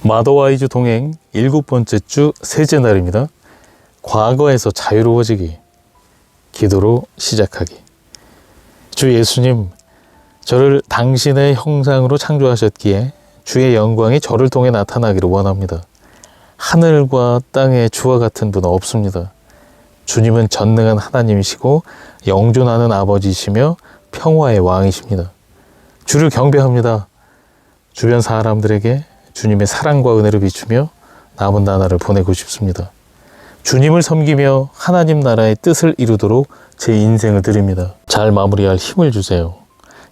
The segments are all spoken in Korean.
마더와이즈 동행 7번째 주 셋째 날입니다. 과거에서 자유로워지기, 기도로 시작하기. 주 예수님, 저를 당신의 형상으로 창조하셨기에 주의 영광이 저를 통해 나타나기를 원합니다. 하늘과 땅의 주와 같은 분은 없습니다. 주님은 전능한 하나님이시고 영존하는 아버지이시며 평화의 왕이십니다. 주를 경배합니다. 주변 사람들에게 주님의 사랑과 은혜를 비추며 남은 나날을 보내고 싶습니다. 주님을 섬기며 하나님 나라의 뜻을 이루도록 제 인생을 드립니다. 잘 마무리할 힘을 주세요.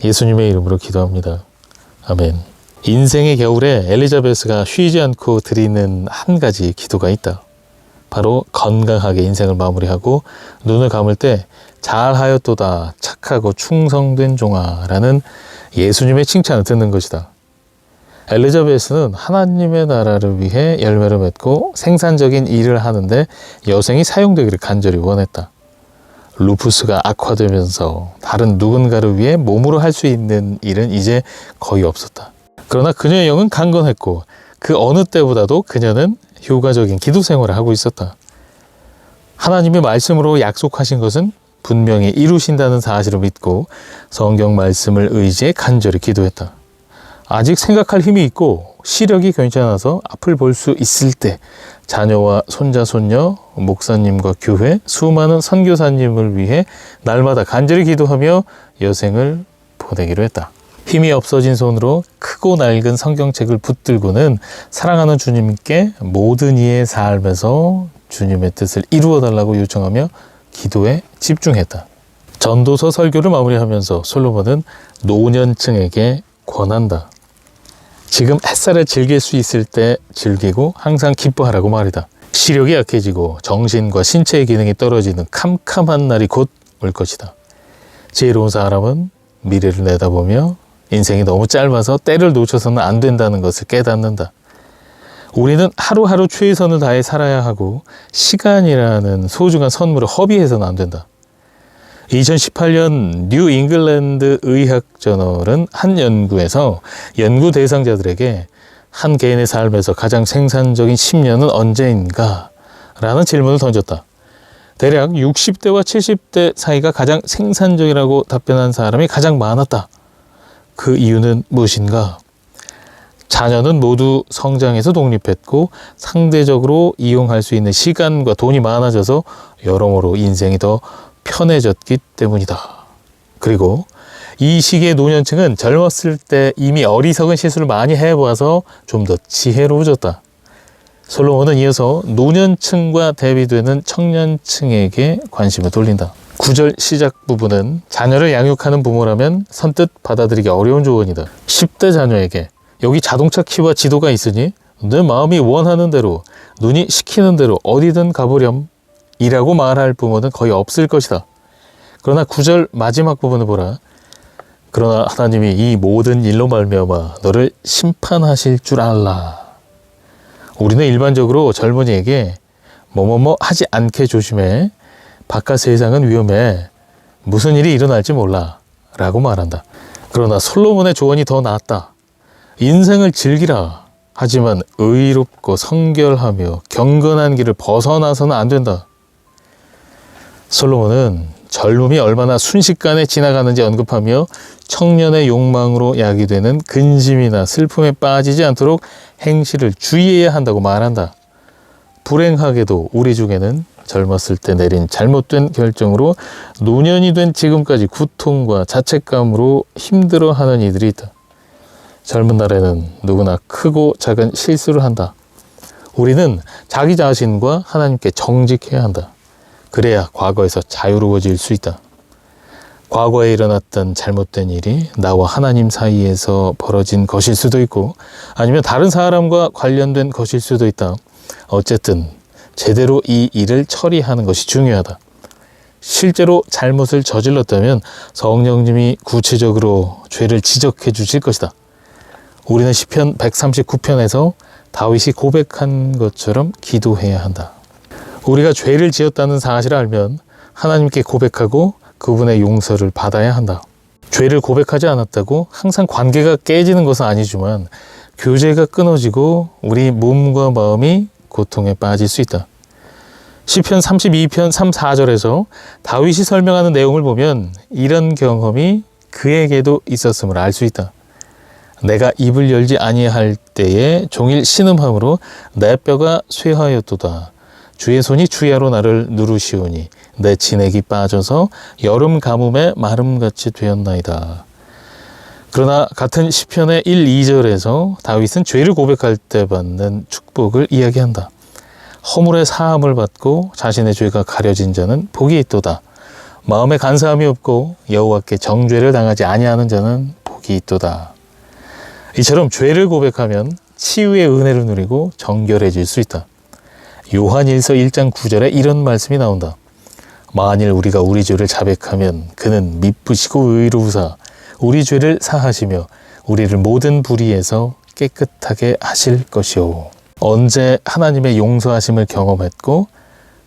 예수님의 이름으로 기도합니다. 아멘. 인생의 겨울에 엘리자베스가 쉬지 않고 드리는 한 가지 기도가 있다. 바로 건강하게 인생을 마무리하고 눈을 감을 때 잘하였도다 착하고 충성된 종아라는 예수님의 칭찬을 듣는 것이다. 엘리자베스는 하나님의 나라를 위해 열매를 맺고 생산적인 일을 하는데 여생이 사용되기를 간절히 원했다. 루푸스가 악화되면서 다른 누군가를 위해 몸으로 할 수 있는 일은 이제 거의 없었다. 그러나 그녀의 영은 강건했고 그 어느 때보다도 그녀는 효과적인 기도 생활을 하고 있었다. 하나님의 말씀으로 약속하신 것은 분명히 이루신다는 사실을 믿고 성경 말씀을 의지해 간절히 기도했다. 아직 생각할 힘이 있고 시력이 괜찮아서 앞을 볼 수 있을 때 자녀와 손자, 손녀, 목사님과 교회, 수많은 선교사님을 위해 날마다 간절히 기도하며 여생을 보내기로 했다. 힘이 없어진 손으로 크고 낡은 성경책을 붙들고는 사랑하는 주님께 모든 이의 삶에서 주님의 뜻을 이루어 달라고 요청하며 기도에 집중했다. 전도서 설교를 마무리하면서 솔로몬은 노년층에게 권한다. 지금 햇살을 즐길 수 있을 때 즐기고 항상 기뻐하라고 말이다. 시력이 약해지고 정신과 신체의 기능이 떨어지는 캄캄한 날이 곧 올 것이다. 지혜로운 사람은 미래를 내다보며 인생이 너무 짧아서 때를 놓쳐서는 안 된다는 것을 깨닫는다. 우리는 하루하루 최선을 다해 살아야 하고 시간이라는 소중한 선물을 허비해서는 안 된다. 2018년 뉴 잉글랜드 의학저널은 한 연구에서 연구 대상자들에게 한 개인의 삶에서 가장 생산적인 10년은 언제인가? 라는 질문을 던졌다. 대략 60대와 70대 사이가 가장 생산적이라고 답변한 사람이 가장 많았다. 그 이유는 무엇인가? 자녀는 모두 성장해서 독립했고 상대적으로 이용할 수 있는 시간과 돈이 많아져서 여러모로 인생이 더 편해졌기 때문이다. 그리고 이 시기의 노년층은 젊었을 때 이미 어리석은 실수를 많이 해보아서 좀 더 지혜로워졌다. 솔로몬은 이어서 노년층과 대비되는 청년층에게 관심을 돌린다. 9절 시작 부분은 자녀를 양육하는 부모라면 선뜻 받아들이기 어려운 조언이다. 10대 자녀에게 여기 자동차 키와 지도가 있으니 내 마음이 원하는 대로 눈이 시키는 대로 어디든 가보렴 이라고 말할 부모는 거의 없을 것이다. 그러나 9절 마지막 부분을 보라. 그러나 하나님이 이 모든 일로 말미암아 너를 심판하실 줄 알라. 우리는 일반적으로 젊은이에게 뭐뭐뭐 하지 않게 조심해. 바깥 세상은 위험해. 무슨 일이 일어날지 몰라. 라고 말한다. 그러나 솔로몬의 조언이 더 낫다. 인생을 즐기라. 하지만 의롭고 성결하며 경건한 길을 벗어나서는 안 된다. 솔로몬은 젊음이 얼마나 순식간에 지나가는지 언급하며 청년의 욕망으로 야기되는 근심이나 슬픔에 빠지지 않도록 행실을 주의해야 한다고 말한다. 불행하게도 우리 중에는 젊었을 때 내린 잘못된 결정으로 노년이 된 지금까지 구통과 자책감으로 힘들어하는 이들이 있다. 젊은 날에는 누구나 크고 작은 실수를 한다. 우리는 자기 자신과 하나님께 정직해야 한다. 그래야 과거에서 자유로워질 수 있다. 과거에 일어났던 잘못된 일이 나와 하나님 사이에서 벌어진 것일 수도 있고 아니면 다른 사람과 관련된 것일 수도 있다. 어쨌든 제대로 이 일을 처리하는 것이 중요하다. 실제로 잘못을 저질렀다면 성령님이 구체적으로 죄를 지적해 주실 것이다. 우리는 시편 139편에서 다윗이 고백한 것처럼 기도해야 한다. 우리가 죄를 지었다는 사실을 알면 하나님께 고백하고 그분의 용서를 받아야 한다. 죄를 고백하지 않았다고 항상 관계가 깨지는 것은 아니지만 교제가 끊어지고 우리 몸과 마음이 고통에 빠질 수 있다. 시편 32편 3, 4절에서 다윗이 설명하는 내용을 보면 이런 경험이 그에게도 있었음을 알 수 있다. 내가 입을 열지 아니할 때에 종일 신음함으로 내 뼈가 쇠하였도다. 주의 손이 주야로 나를 누르시오니 내 진액이 빠져서 여름 가뭄에 마름같이 되었나이다. 그러나 같은 시편의 1, 2절에서 다윗은 죄를 고백할 때 받는 축복을 이야기한다. 허물의 사함을 받고 자신의 죄가 가려진 자는 복이 있도다. 마음에 간사함이 없고 여호와께 정죄를 당하지 아니하는 자는 복이 있도다. 이처럼 죄를 고백하면 치유의 은혜를 누리고 정결해질 수 있다. 요한일서 1장 9절에 이런 말씀이 나온다. 만일 우리가 우리 죄를 자백하면 그는 미쁘시고 의로우사 우리 죄를 사하시며 우리를 모든 불의에서 깨끗하게 하실 것이오. 언제 하나님의 용서하심을 경험했고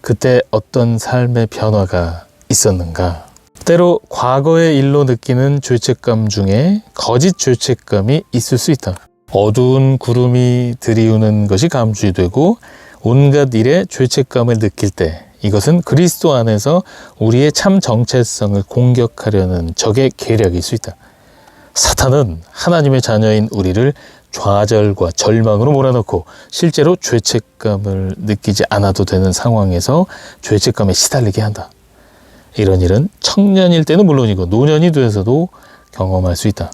그때 어떤 삶의 변화가 있었는가? 때로 과거의 일로 느끼는 죄책감 중에 거짓 죄책감이 있을 수 있다. 어두운 구름이 들이우는 것이 감추되고 온갖 일에 죄책감을 느낄 때 이것은 그리스도 안에서 우리의 참 정체성을 공격하려는 적의 계략일 수 있다. 사탄은 하나님의 자녀인 우리를 좌절과 절망으로 몰아넣고 실제로 죄책감을 느끼지 않아도 되는 상황에서 죄책감에 시달리게 한다. 이런 일은 청년일 때는 물론이고 노년이 돼서도 경험할 수 있다.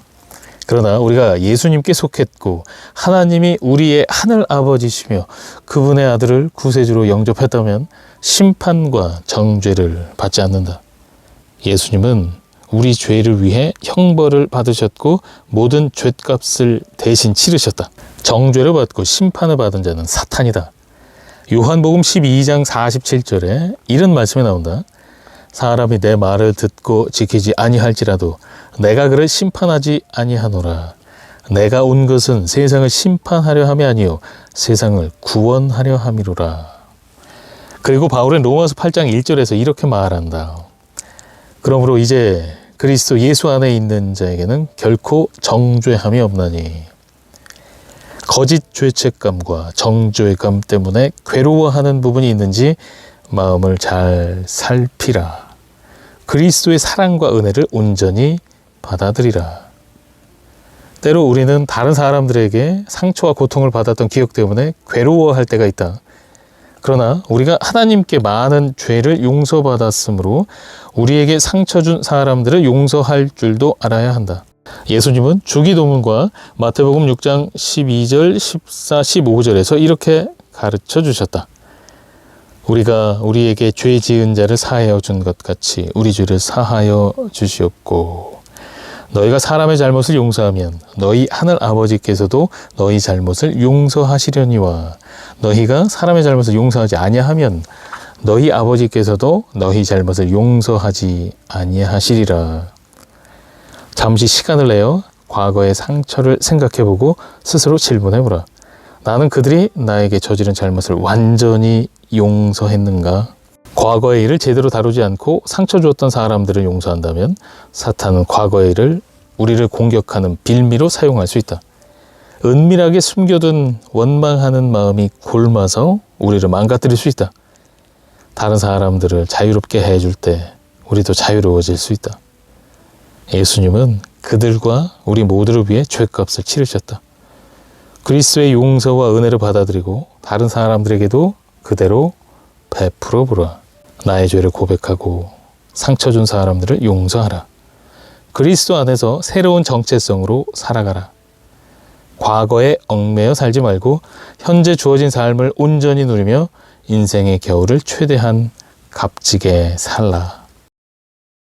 그러나 우리가 예수님께 속했고 하나님이 우리의 하늘 아버지시며 그분의 아들을 구세주로 영접했다면 심판과 정죄를 받지 않는다. 예수님은 우리 죄를 위해 형벌을 받으셨고 모든 죗값을 대신 치르셨다. 정죄를 받고 심판을 받은 자는 사탄이다. 요한복음 12장 47절에 이런 말씀이 나온다. 사람이 내 말을 듣고 지키지 아니할지라도 내가 그를 심판하지 아니하노라. 내가 온 것은 세상을 심판하려 함이 아니요 세상을 구원하려 함이로라. 그리고 바울은 로마서 8장 1절에서 이렇게 말한다. 그러므로 이제 그리스도 예수 안에 있는 자에게는 결코 정죄함이 없나니 거짓 죄책감과 정죄감 때문에 괴로워하는 부분이 있는지 마음을 잘 살피라. 그리스도의 사랑과 은혜를 온전히 받아들이라. 때로 우리는 다른 사람들에게 상처와 고통을 받았던 기억 때문에 괴로워할 때가 있다. 그러나 우리가 하나님께 많은 죄를 용서받았으므로 우리에게 상처 준 사람들을 용서할 줄도 알아야 한다. 예수님은 주기도문과 마태복음 6장 12절, 14, 15절에서 이렇게 가르쳐 주셨다. 우리가 우리에게 죄 지은 자를 사하여 준 것 같이 우리 죄를 사하여 주시옵고 너희가 사람의 잘못을 용서하면 너희 하늘 아버지께서도 너희 잘못을 용서하시려니와 너희가 사람의 잘못을 용서하지 아니하면 너희 아버지께서도 너희 잘못을 용서하지 아니하시리라. 잠시 시간을 내어 과거의 상처를 생각해보고 스스로 질문해보라. 나는 그들이 나에게 저지른 잘못을 완전히 용서했는가? 과거의 일을 제대로 다루지 않고 상처 주었던 사람들을 용서한다면 사탄은 과거의 일을 우리를 공격하는 빌미로 사용할 수 있다. 은밀하게 숨겨둔 원망하는 마음이 골마서 우리를 망가뜨릴 수 있다. 다른 사람들을 자유롭게 해줄 때 우리도 자유로워질 수 있다. 예수님은 그들과 우리 모두를 위해 죄값을 치르셨다. 그리스도의 용서와 은혜를 받아들이고 다른 사람들에게도 그대로 베풀어 보라. 나의 죄를 고백하고 상처 준 사람들을 용서하라. 그리스도 안에서 새로운 정체성으로 살아가라. 과거에 얽매여 살지 말고 현재 주어진 삶을 온전히 누리며 인생의 겨울을 최대한 값지게 살라.